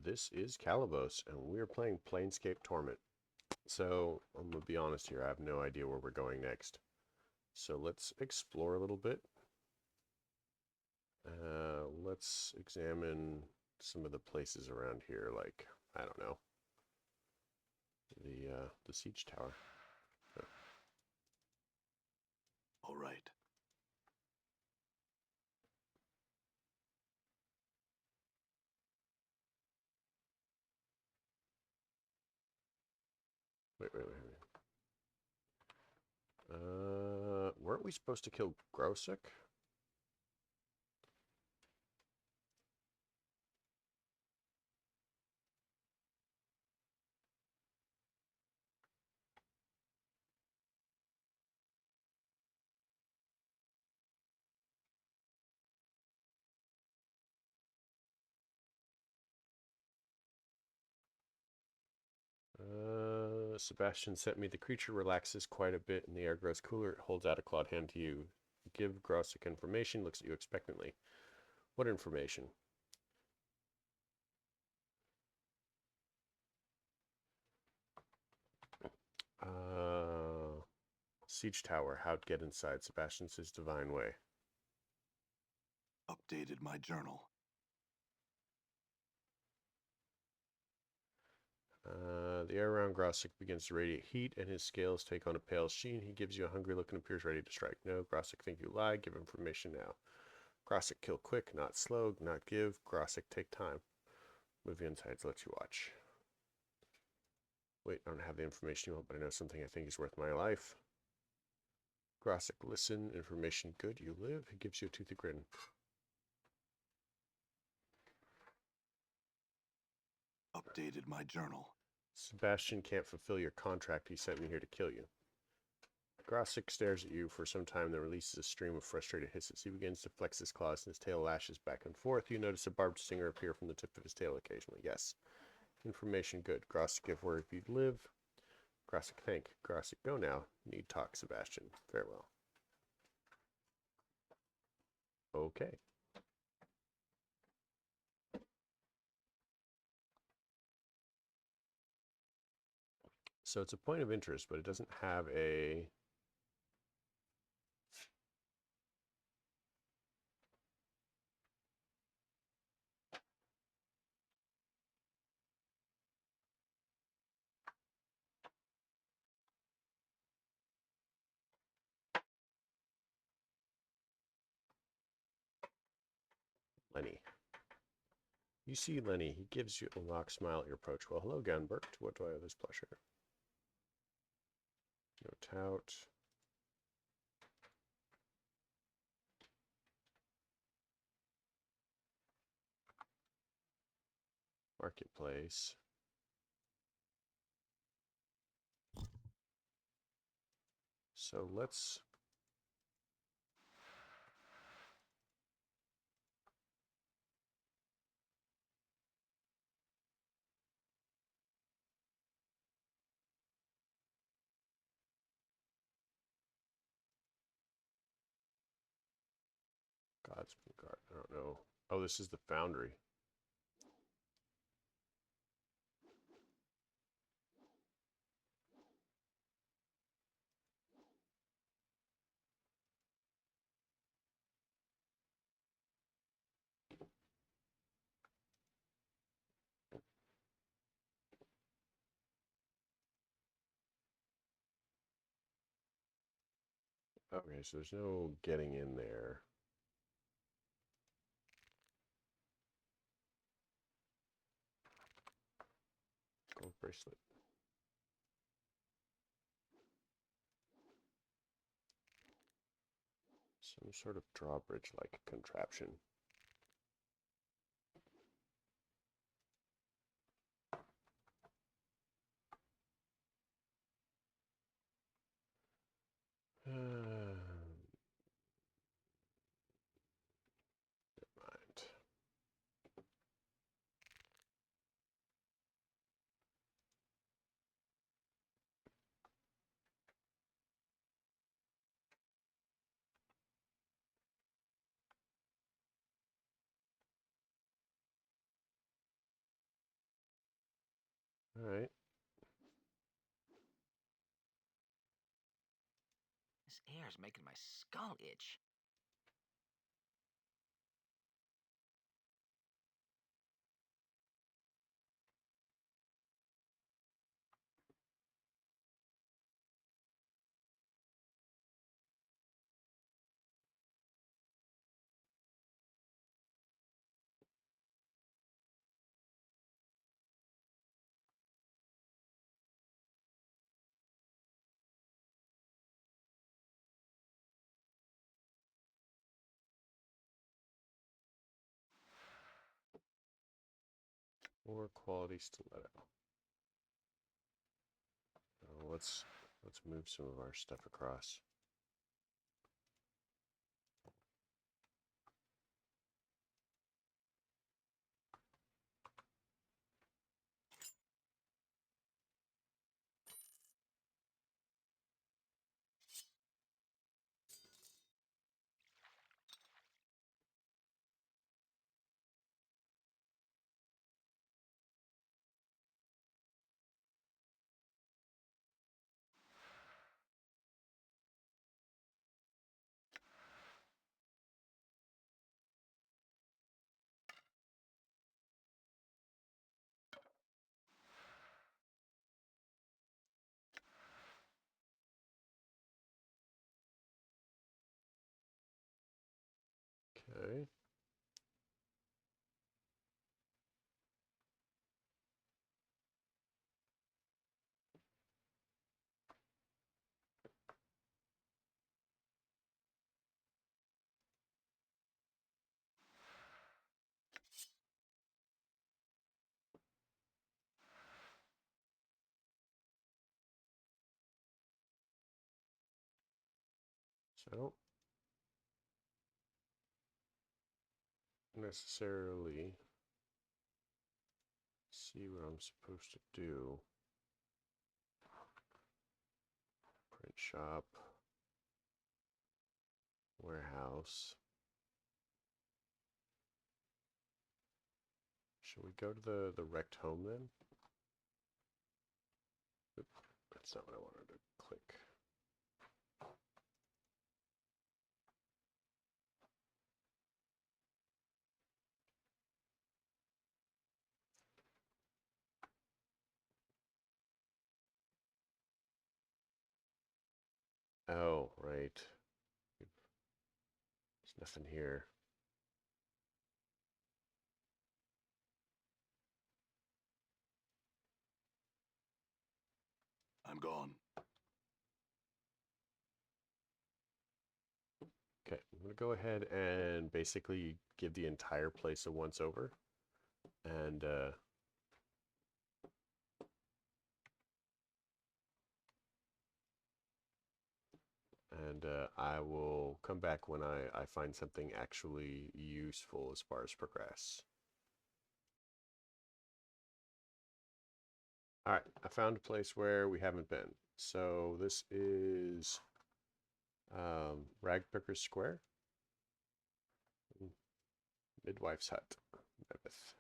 This is Calabos, and we're playing Planescape Torment. So, I'm going to be honest here, I have no idea where we're going next. So let's explore a little bit. Let's examine some of the places around here, like, I don't know, the siege tower. Oh. All right. Wait. Weren't we supposed to kill Grosek? Sebastian sent me. The creature relaxes quite a bit and the air grows cooler. It holds out a clawed hand to you. Give Grosek information, looks at you expectantly. What information? Siege tower. How'd get inside? Sebastian says divine way. Updated my journal. The air around Grosek begins to radiate heat, and his scales take on a pale sheen. He gives you a hungry look and appears ready to strike. No, Grosek, think you lie. Give information now. Grosek, kill quick, not slow, not give. Grosek, take time. Movie Insights lets you watch. Wait, I don't have the information you want, but I know something I think is worth my life. Grosek, listen. Information good. You live. He gives you a toothy grin. Updated my journal. Sebastian can't fulfill your contract. He sent me here to kill you. Grosek stares at you for some time, then releases a stream of frustrated hisses. He begins to flex his claws, and his tail lashes back and forth. You notice a barbed stinger appear from the tip of his tail occasionally. Yes. Information good. Grosek, give word if you live. Grosek, thank. Grosek, go now. Need talk, Sebastian. Farewell. Okay. So it's a point of interest, but it doesn't have a... Lenny. You see Lenny. He gives you a mock smile at your approach. Well, hello, Gunbert. To what do I owe this pleasure? No tout. Marketplace. So let's... God's Guard. I don't know. Oh, this is the Foundry. Okay, so there's no getting in there. Gold bracelet. Some sort of drawbridge-like contraption. Never mind. Alright. This air's making my skull itch. Or quality stiletto. Let's move some of our stuff across. Okay. So I don't necessarily see what I'm supposed to do. Print shop. Warehouse. Should we go to the wrecked home then? Oop, that's not what I wanted to click. Oh, right. There's nothing here. I'm gone. Okay, I'm going to go ahead and basically give the entire place a once over. And I will come back when I find something actually useful as far as progress. Alright, I found a place where we haven't been. So this is Ragpicker's Square. Midwife's Hut. Mebbeth.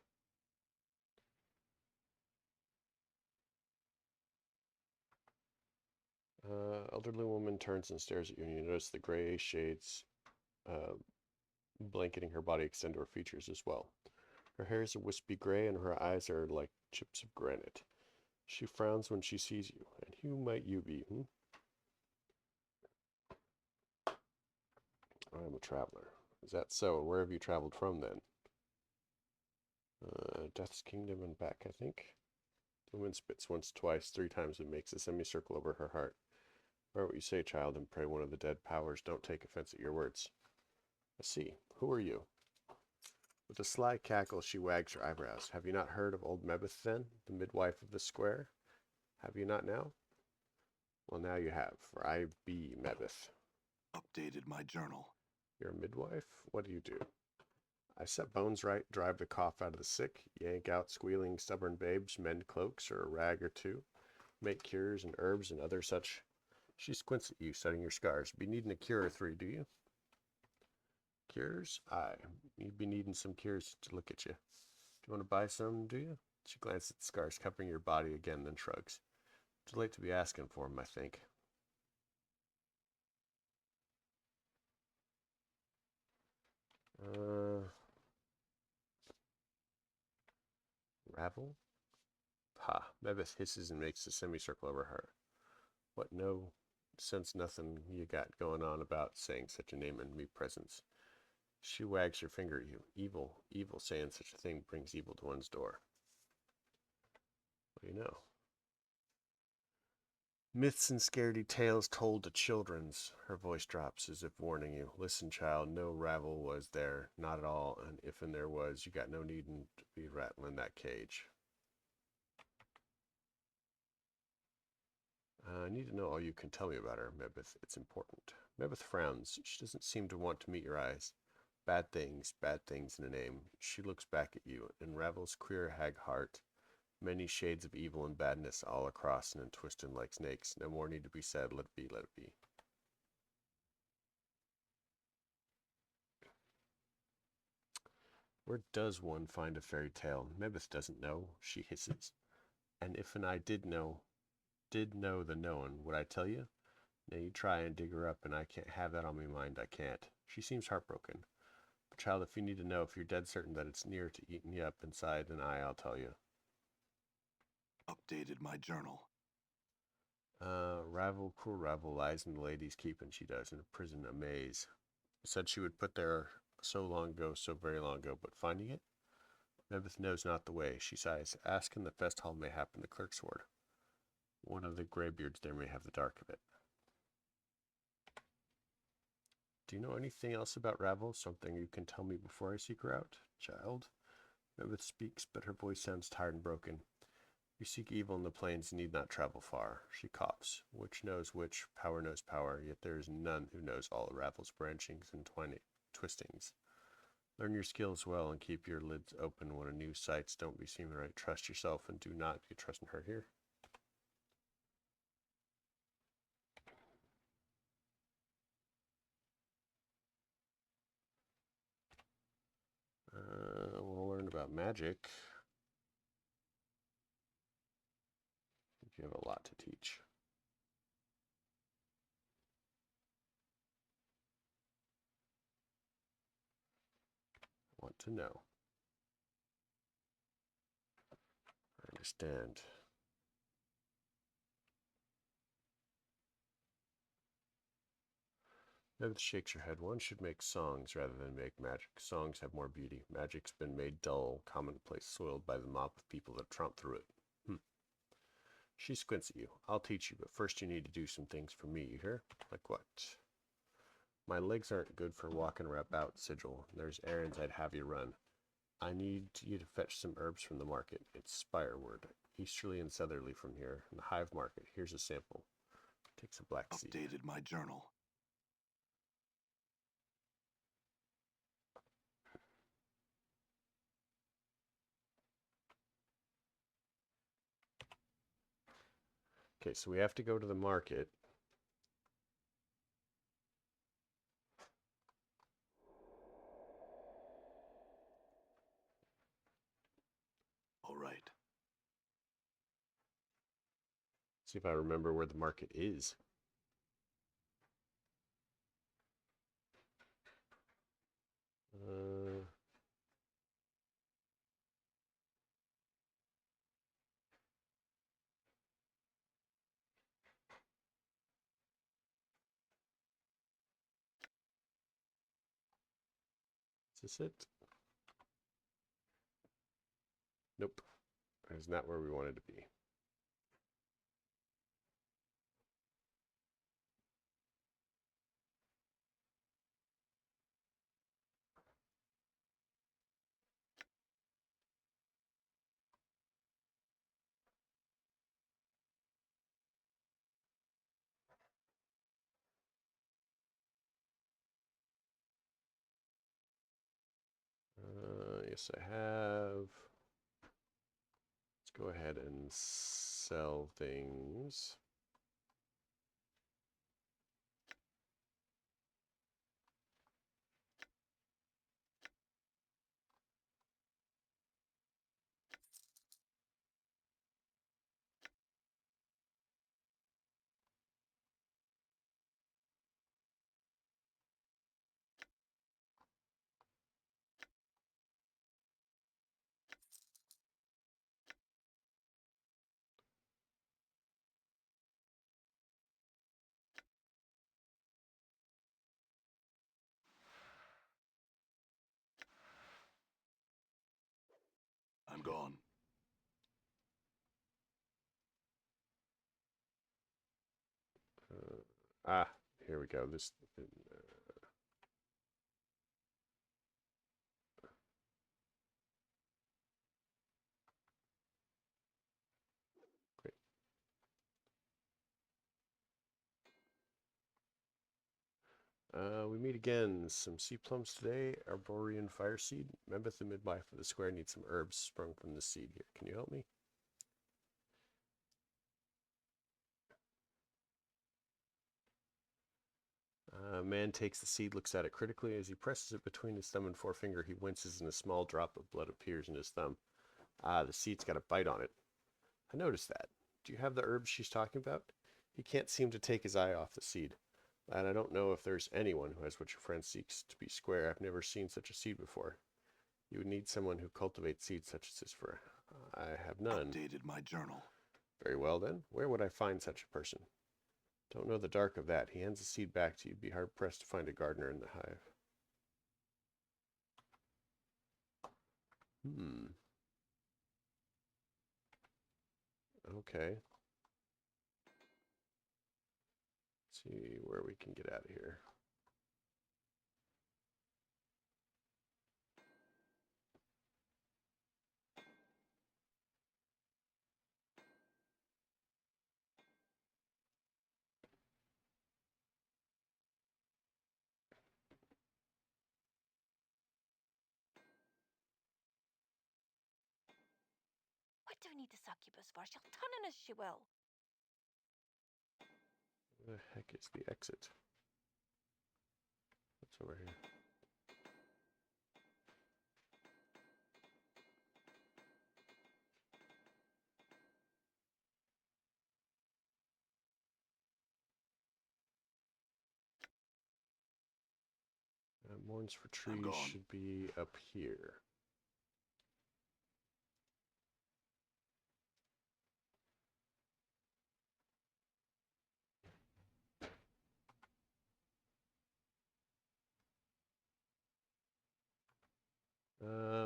Elderly woman turns and stares at you, and you notice the gray shades blanketing her body extend to her features as well. Her hair is a wispy gray, and her eyes are like chips of granite. She frowns when she sees you. And who might you be, I am a traveler. Is that so? Where have you traveled from, then? Death's Kingdom and back, I think. The woman spits once, twice, 3 times, and makes a semicircle over her heart. Bear what you say, child, and pray one of the dead powers don't take offense at your words. I see. Who are you? With a sly cackle, she wags her eyebrows. Have you not heard of old Mebbeth, then, the midwife of the square? Have you not now? Well, now you have, for I be Mebbeth. Updated my journal. You're a midwife? What do you do? I set bones right, drive the cough out of the sick, yank out squealing, stubborn babes, mend cloaks or a rag or two, make cures and herbs and other such. She squints at you, studying your scars. Be needing a cure or 3, do you? Cures? Aye. You'd be needing some cures to look at you. Do you want to buy some, do you? She glances at the scars covering your body again, then shrugs. Too late to be asking for 'em, I think. Ravel? Ha! Mebbeth hisses and makes a semicircle over her. What no sense nothing you got going on about saying such a name in me presence. She wags her finger at you. Evil, evil, saying such a thing brings evil to one's door. What do you know? Myths and scaredy tales told to children's. Her voice drops as if warning you. Listen, child, no Ravel was there, not at all, and if and there was, you got no needin' to be rattling that cage. I need to know all you can tell me about her, Mebbeth. It's important. Mebbeth frowns. She doesn't seem to want to meet your eyes. Bad things in a name. She looks back at you, and Ravel's queer hag heart. Many shades of evil and badness all across and twisted like snakes. No more need to be said. Let it be, let it be. Where does one find a fairy tale? Mebbeth doesn't know, she hisses. And if I did know the knowin', would I tell you? Now you try and dig her up, and I can't have that on my mind. I can't. She seems heartbroken. But child, if you need to know, if you're dead certain that it's near to eating you up inside, then I'll tell you. Updated my journal. Ravel, poor Ravel, lies in the lady's keeping, she does, in a prison, a maze. Said she would put there so long ago, so very long ago, but finding it? Mebbeth knows not the way. She sighs. Ask in the fest hall may happen the clerk's ward. One of the graybeards there may have the dark of it. Do you know anything else about Ravel? Something you can tell me before I seek her out? Child? Mebbeth speaks, but her voice sounds tired and broken. You seek evil in the plains and need not travel far. She coughs. Which knows which, power knows power, yet there is none who knows all of Ravel's branchings and twistings. Learn your skills well and keep your lids open when a new sights don't be seeming right. Trust yourself and do not be trusting her here. We'll learn about magic. I think you have a lot to teach. I want to know. I understand. Mebbeth shakes her head. One should make songs rather than make magic. Songs have more beauty. Magic's been made dull, commonplace, soiled by the mob of people that tromp through it. She squints at you. I'll teach you, but first you need to do some things for me, you hear? Like what? My legs aren't good for walking about, Sigil. There's errands I'd have you run. I need you to fetch some herbs from the market. It's Spireward, easterly and southerly from here, in the Hive Market. Here's a sample. Takes a black seed. Updated my journal. Okay, so we have to go to the market. All right. See if I remember where the market is. Is this it? Nope. That is not where we wanted to be. Yes, I have. Let's go ahead and sell things. I'm gone. Here we go. This. Great. We meet again. Some sea plums today. Arborean fire seed. Mebbeth, the midwife of the square, needs some herbs sprung from the seed here. Can you help me? Man takes the seed, looks at it critically. As he presses it between his thumb and forefinger, he winces and a small drop of blood appears in his thumb. Ah, the seed's got a bite on it. I noticed that. Do you have the herbs she's talking about? He can't seem to take his eye off the seed. Lad, I don't know if there's anyone who has what your friend seeks to be square. I've never seen such a seed before. You would need someone who cultivates seeds such as this for. I have none. Updated my journal. Very well then. Where would I find such a person? Don't know the dark of that. He hands the seed back to you. Be hard pressed to find a gardener in the hive. Okay. Let's see where we can get out of here. What do we need the succubus for? She'll turn on us, she will. Where the heck is the exit? What's over here? Mourns for trees should be up here.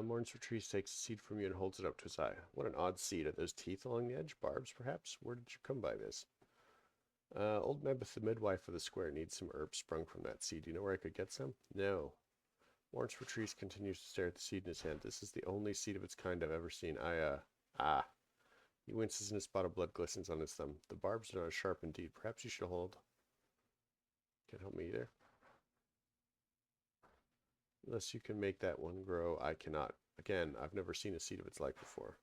Mourns for trees takes a seed from you and holds it up to his eye. What an odd seed. Are those teeth along the edge? Barbs, perhaps? Where did you come by this? Old Mebbeth, the midwife of the square, needs some herbs sprung from that seed. Do you know where I could get some? No. Mourns for trees continues to stare at the seed in his hand. This is the only seed of its kind I've ever seen. He winces and a spot of blood glistens on his thumb. The barbs are not sharp indeed. Perhaps you should hold. Can't help me either. Unless you can make that one grow, I cannot. Again, I've never seen a seed of its like before.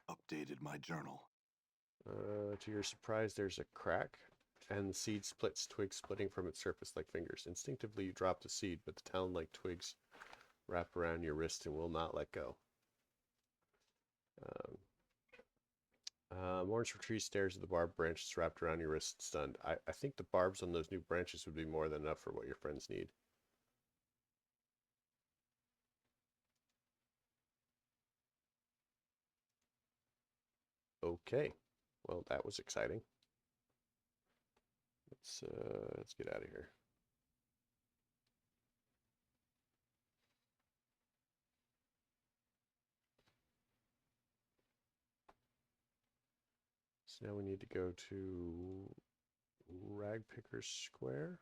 Updated my journal. To your surprise, there's a crack, and the seed splits, twigs splitting from its surface like fingers. Instinctively, you drop the seed, but the talon-like twigs wrap around your wrist and will not let go. Mourns for trees stares at the barbed branches wrapped around your wrist, stunned. I think the barbs on those new branches would be more than enough for what your friends need. Okay. Well, that was exciting. Let's get out of here. So now we need to go to Ragpicker's Square.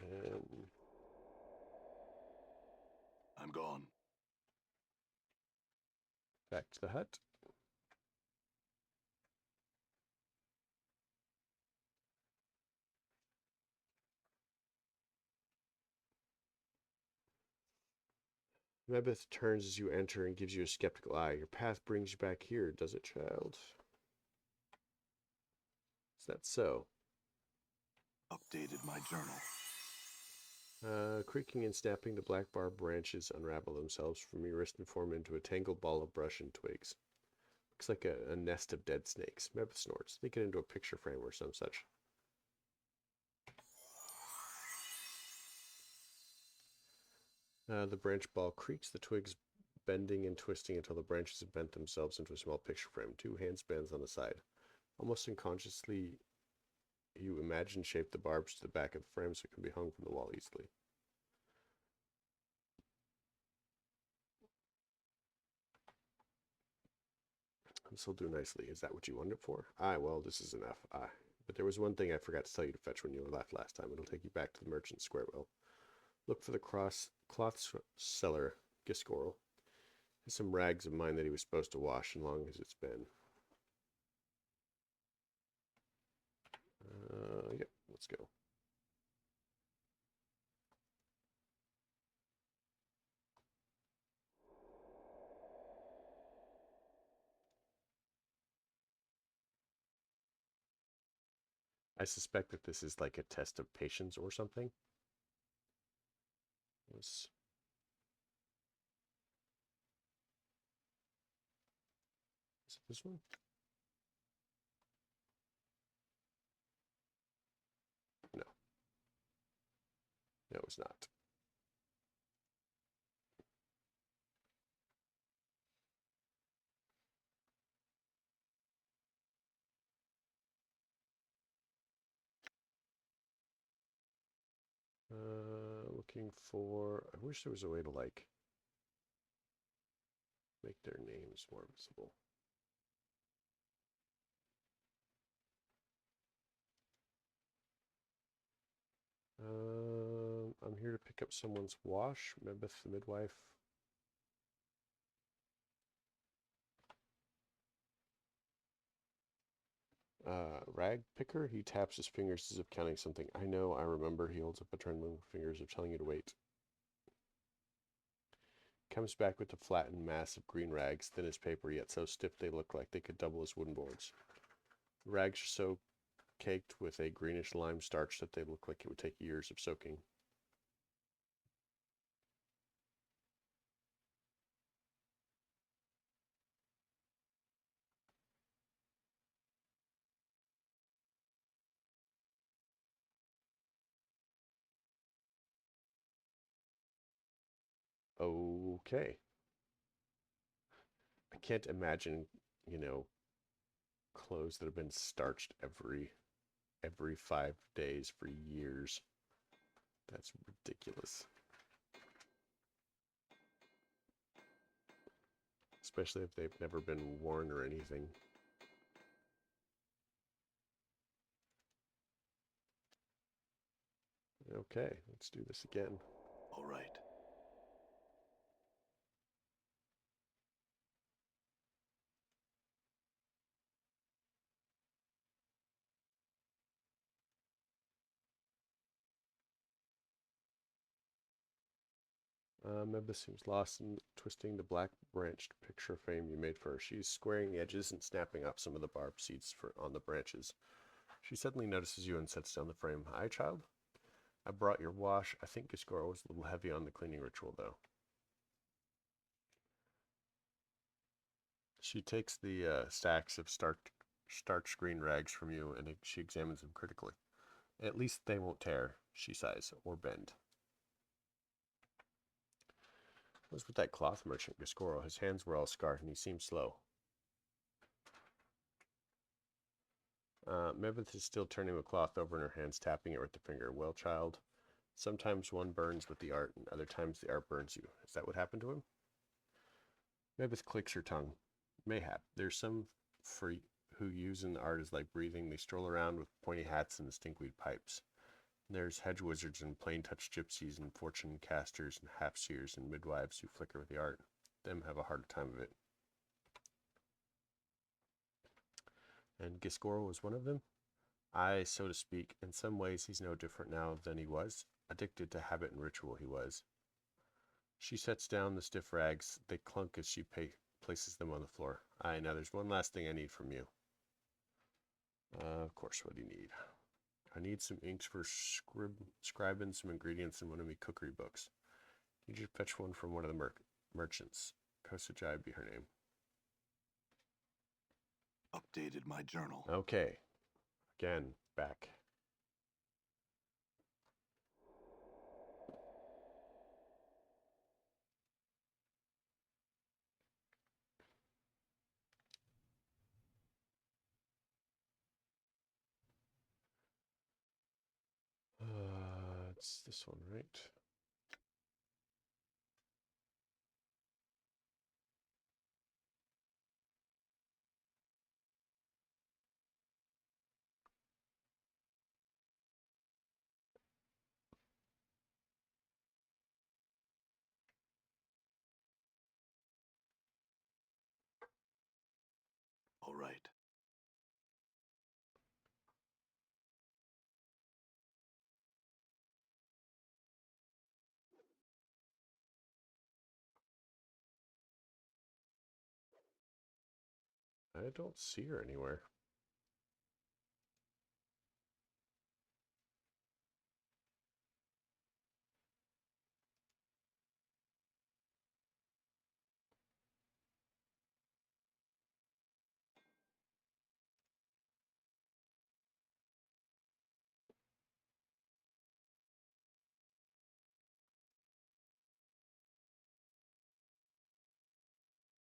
And I'm gone. back to the hut. Mebbeth turns as you enter and gives you a skeptical eye. Your path brings you back here, does it, child? Is that so? Updated my journal. Creaking and snapping, the black barb branches unravel themselves from your wrist and form into a tangled ball of brush and twigs. Looks like a nest of dead snakes. Mebbeth snorts. Think it into a picture frame or some such. The branch ball creaks, the twigs bending and twisting until the branches have bent themselves into a small picture frame. 2 handspans on the side. Almost unconsciously, you imagine shape the barbs to the back of the frame so it can be hung from the wall easily. This will do nicely. Is that what you wanted it for? Aye, well, this is enough. Aye. But there was one thing I forgot to tell you to fetch when you left last time. It'll take you back to the merchant's square wheel. Look for the cloth seller, Giscorel. There's some rags of mine that he was supposed to wash, as long as it's been. Yep, let's go. I suspect that this is like a test of patience or something. Is it this one? No. No, it's not. Looking for... I wish there was a way to, like, make their names more visible. I'm here to pick up someone's wash. Mebbeth, the midwife. Rag picker. He taps his fingers as if counting something. I know, I remember. He holds up a trembling fingers of telling you to wait. Comes back with a flattened mass of green rags, thin as paper, yet so stiff they look like they could double as wooden boards. The rags are so caked with a greenish lime starch that they look like it would take years of soaking. Okay. I can't imagine, clothes that have been starched every 5 days for years. That's ridiculous. Especially if they've never been worn or anything. Okay, let's do this again. All right. Mebbeth seems lost in twisting the black branched picture frame you made for her. She's squaring the edges and snapping up some of the barb seeds on the branches. She suddenly notices you and sets down the frame. Hi, child. I brought your wash. I think Giscora was a little heavy on the cleaning ritual, though. She takes the stacks of starch green rags from you, and she examines them critically. At least they won't tear, she sighs, or bend. What's with that cloth merchant, Giscoro? His hands were all scarred, and he seemed slow. Mebbeth is still turning the cloth over in her hands, tapping it with the finger. Well, child, sometimes one burns with the art, and other times the art burns you. Is that what happened to him? Mebbeth clicks her tongue. Mayhap. There's some who use in the art as like breathing. They stroll around with pointy hats and stinkweed pipes. There's hedge wizards and plain touch gypsies and fortune casters and half-seers and midwives who flicker with the art. Them have a harder time of it. And Giscoro was one of them? Aye, so to speak. In some ways he's no different now than he was. Addicted to habit and ritual he was. She sets down the stiff rags. They clunk as she places them on the floor. Aye, now there's one last thing I need from you. Of course, what do you need? I need some inks for scribing some ingredients in one of my cookery books. You should fetch one from one of the merchants. Kosajai would be her name. Updated my journal. Okay. Again, back. It's this one, right? All right. I don't see her anywhere.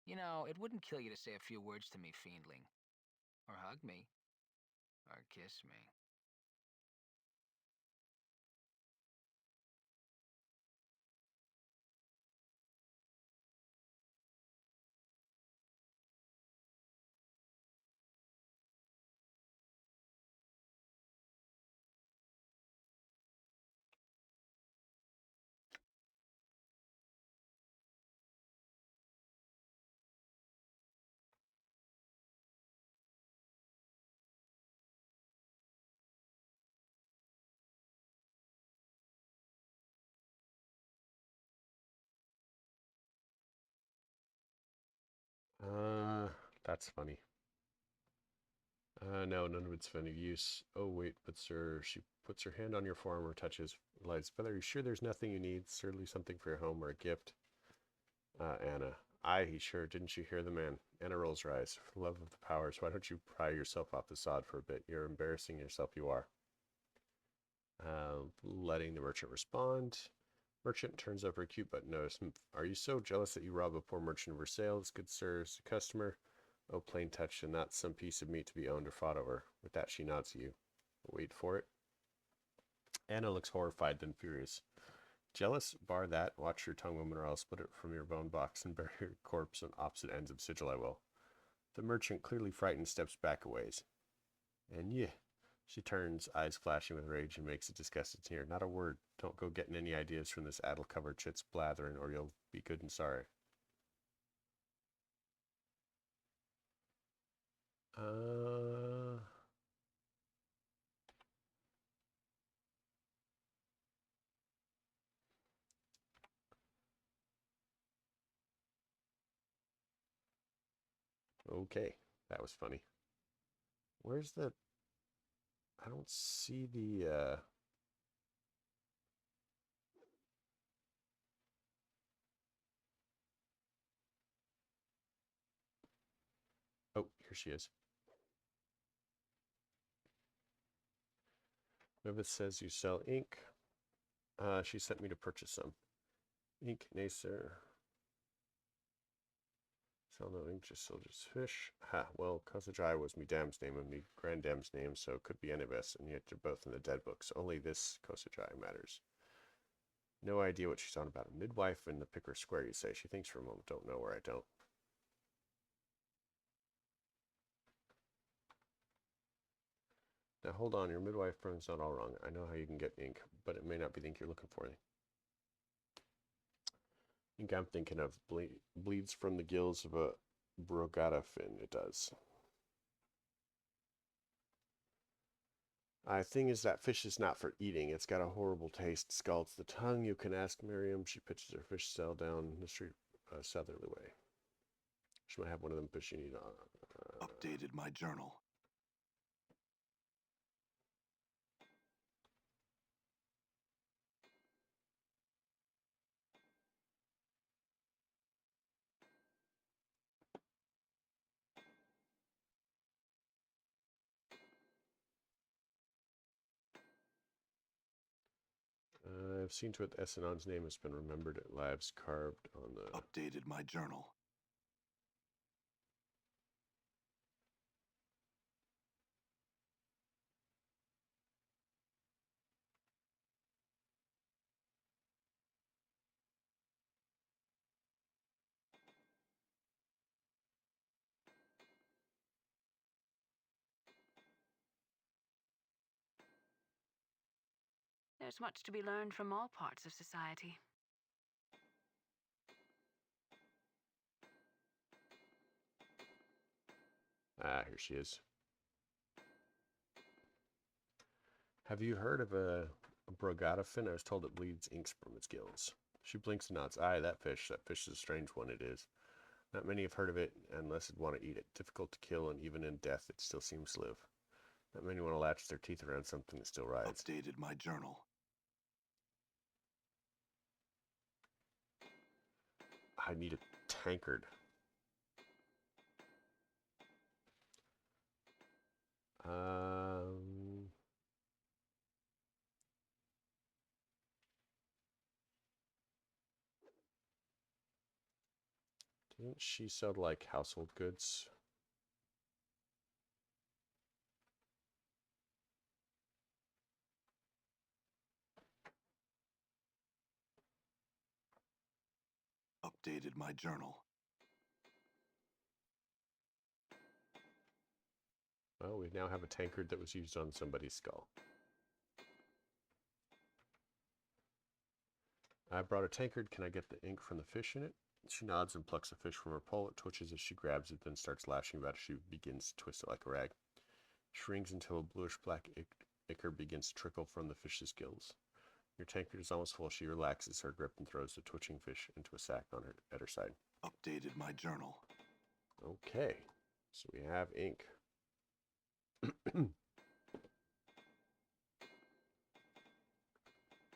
You know, it wouldn't kill you to say a few words to me, fiendling. Or hug me. Or kiss me. That's funny. No, none of it's of any use. Oh, wait, but sir, she puts her hand on your forearm or touches Lights. But are you sure there's nothing you need? Certainly something for your home or a gift. Anna. Aye, he sure. Didn't you hear the man? Anna rolls her eyes. For the love of the powers, why don't you pry yourself off the sod for a bit? You're embarrassing yourself, you are. Letting the merchant respond. Merchant turns over a cute button nose. Are you so jealous that you rob a poor merchant of her sales? Good sir, is a customer. Oh, plain touch, and not some piece of meat to be owned or fought over. With that, she nods at you. Wait for it. Anna looks horrified, then furious. Jealous? Bar that. Watch your tongue, woman, or I'll split it from your bone box and bury your corpse on opposite ends of sigil, I will. The merchant, clearly frightened, steps back a ways. And yeah. She turns, eyes flashing with rage, and makes a disgusted sneer. Not a word. Don't go getting any ideas from this addle-covered chit's blathering, or you'll be good and sorry. Okay. That was funny. Where's the... I don't see the, Oh, here she is. Mebbeth says you sell ink. She sent me to purchase some. Ink, nay, sir. Sell no ink, just soldiers fish. Ha, well, Kosajai was me dam's name and me granddam's name, so it could be any of us, and yet you're both in the dead books. Only this Kosajai matters. No idea what she's on about. A midwife in the Picker Square, you say. She thinks for a moment. Don't know where I don't. Now, hold on. Your midwife friend's not all wrong. I know how you can get ink, but it may not be the ink you're looking for. Ink I'm thinking of bleeds from the gills of a Brogata fin. It does. Thing is, that fish is not for eating. It's got a horrible taste. Scalds the tongue. You can ask Miriam. She pitches her fish cell down the street, southerly way. She might have one of them fish you need on. Updated my journal. I've seen to it that Essenon's name has been remembered at lives carved on the... Updated my journal. There's much to be learned from all parts of society. Ah, here she is. Have you heard of a brogata fin? I was told it bleeds inks from its gills. She blinks and nods. Aye, that fish. That fish is a strange one, it is. Not many have heard of it unless it'd want to eat it. Difficult to kill, and even in death, it still seems to live. Not many want to latch their teeth around something that still rides. Updated my journal. I need a tankard. Didn't she sell like household goods? Updated my journal. Well, we now have a tankard that was used on somebody's skull. I brought a tankard. Can I get the ink from the fish in it? She nods and plucks a fish from her pole. It twitches as she grabs it, then starts lashing about as she begins to twist it like a rag. Shrinks until a bluish-black ichor begins to trickle from the fish's gills. Your tankard is almost full. She relaxes her grip and throws the twitching fish into a sack at her side. Updated my journal. Okay, so we have ink.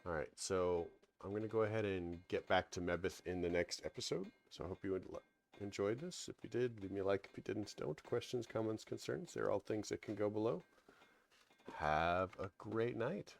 Alright, so I'm going to go ahead and get back to Mebbeth in the next episode. So I hope you enjoyed this. If you did, leave me a like. If you didn't, don't. Questions, comments, concerns, they're all things that can go below. Have a great night.